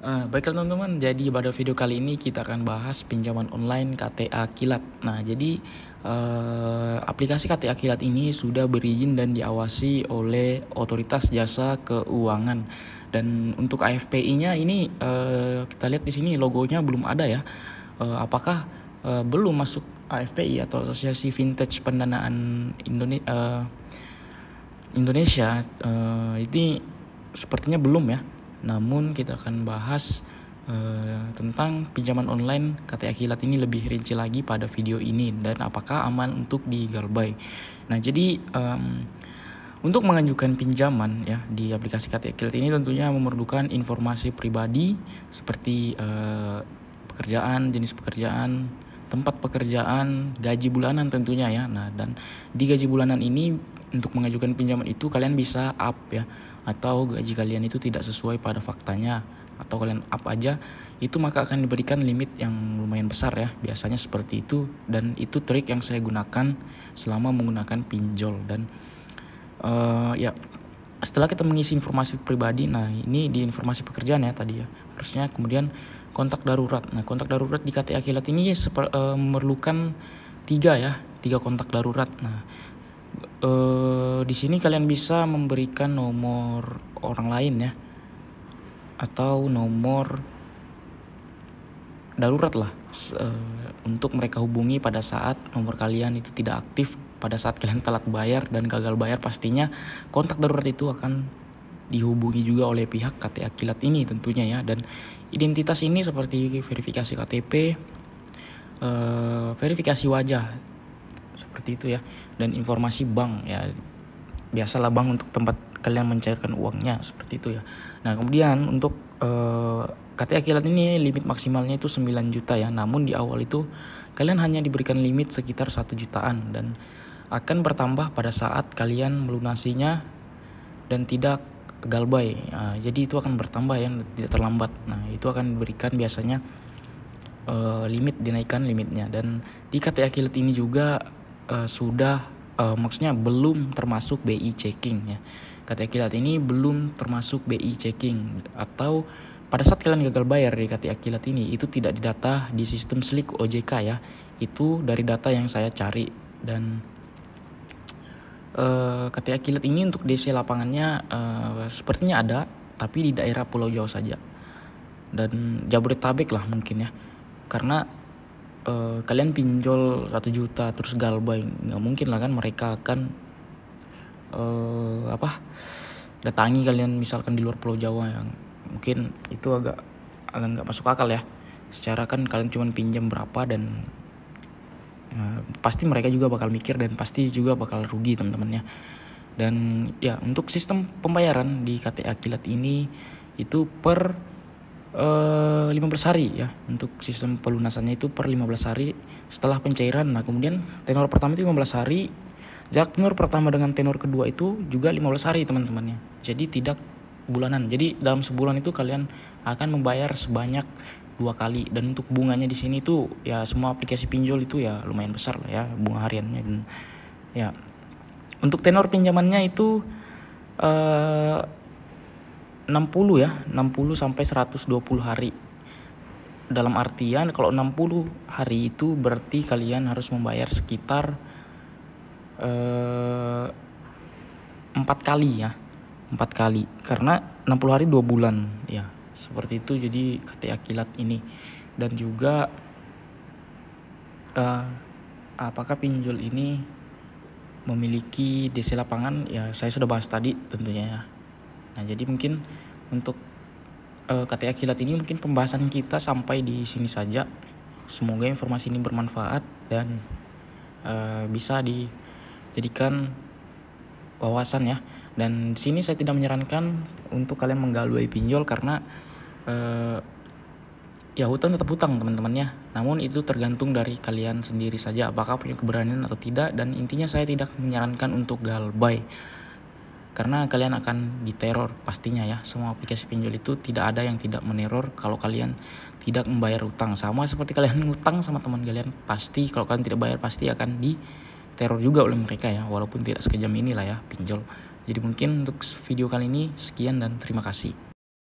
Baiklah teman-teman, jadi pada video kali ini kita akan bahas pinjaman online KTA Kilat. Nah, jadi aplikasi KTA Kilat ini sudah berizin dan diawasi oleh Otoritas Jasa Keuangan. Dan untuk AFPI-nya ini kita lihat di sini logonya belum ada ya. Apakah belum masuk AFPI atau Asosiasi Vintage Pendanaan Indonesia? Ini sepertinya belum ya. Namun kita akan bahas tentang pinjaman online KTA Kilat ini lebih rinci lagi pada video ini dan apakah aman untuk digalbay. Nah, jadi untuk mengajukan pinjaman ya di aplikasi KTA Kilat ini tentunya memerlukan informasi pribadi seperti pekerjaan, jenis pekerjaan, tempat pekerjaan, gaji bulanan tentunya ya. Nah, dan di gaji bulanan ini untuk mengajukan pinjaman itu kalian bisa up ya, atau gaji kalian itu tidak sesuai pada faktanya atau kalian up aja, itu maka akan diberikan limit yang lumayan besar ya, biasanya seperti itu. Dan itu trik yang saya gunakan selama menggunakan pinjol. Dan ya setelah kita mengisi informasi pribadi, nah ini di informasi pekerjaan ya tadi ya, harusnya kemudian kontak darurat. Nah, kontak darurat di KTA Kilat ini memerlukan tiga kontak darurat. Nah, di sini kalian bisa memberikan nomor orang lain ya, atau nomor darurat lah untuk mereka hubungi pada saat nomor kalian itu tidak aktif, pada saat kalian telat bayar dan gagal bayar. Pastinya kontak darurat itu akan dihubungi juga oleh pihak KTA Kilat ini tentunya ya. Dan identitas ini seperti verifikasi KTP, verifikasi wajah seperti itu ya, dan informasi bank ya, biasalah bank untuk tempat kalian mencairkan uangnya seperti itu ya. Nah, kemudian untuk KTA Kilat ini limit maksimalnya itu 9 juta ya, namun di awal itu kalian hanya diberikan limit sekitar 1 jutaan dan akan bertambah pada saat kalian melunasinya dan tidak galbay. Nah, jadi itu akan bertambah ya, tidak terlambat. Nah, itu akan diberikan biasanya limit, dinaikkan limitnya. Dan di KTA Kilat ini juga sudah maksudnya belum termasuk BI checking ya. KTA Kilat ini belum termasuk BI checking, atau pada saat kalian gagal bayar di KTA Kilat ini itu tidak didata di sistem Slik OJK ya. Itu dari data yang saya cari. Dan KTA Kilat ini untuk DC lapangannya sepertinya ada, tapi di daerah Pulau Jawa saja dan Jabodetabek lah mungkin ya, karena kalian pinjol 1 juta terus galbay, nggak mungkin lah kan mereka akan datangi kalian misalkan di luar Pulau Jawa, yang mungkin itu agak nggak masuk akal ya. Secara kan kalian cuma pinjam berapa, dan pasti mereka juga bakal mikir dan pasti juga bakal rugi teman-temannya. Dan ya untuk sistem pembayaran di KTA Kilat ini itu per 15 hari ya. Untuk sistem pelunasannya itu per 15 hari setelah pencairan. Nah, kemudian tenor pertama itu 15 hari. Jarak tenor pertama dengan tenor kedua itu juga 15 hari teman-temannya. Jadi tidak bulanan. Jadi dalam sebulan itu kalian akan membayar sebanyak 2 kali. Dan untuk bunganya di sini tuh ya, semua aplikasi pinjol itu ya lumayan besar lah ya bunga hariannya. Dan ya untuk tenor pinjamannya itu 60 ya, 60 sampai 120 hari. Dalam artian kalau 60 hari itu berarti kalian harus membayar sekitar 4 kali ya. 4 kali karena 60 hari 2 bulan ya. Seperti itu jadi KTA Kilat ini. Dan juga apakah pinjol ini memiliki DC lapangan ya, saya sudah bahas tadi tentunya ya. Nah, jadi mungkin untuk KTA Kilat ini mungkin pembahasan kita sampai di sini saja. Semoga informasi ini bermanfaat dan bisa dijadikan wawasan ya. Dan di sini saya tidak menyarankan untuk kalian menggalbay pinjol karena ya hutang tetap hutang teman-temannya. Namun itu tergantung dari kalian sendiri saja apakah punya keberanian atau tidak. Dan intinya saya tidak menyarankan untuk galbay karena kalian akan diteror pastinya ya. Semua aplikasi pinjol itu tidak ada yang tidak meneror kalau kalian tidak membayar utang. Sama seperti kalian ngutang sama teman kalian, pasti kalau kalian tidak bayar pasti akan diteror juga oleh mereka ya, walaupun tidak sekejam inilah ya pinjol. Jadi mungkin untuk video kali ini sekian dan terima kasih.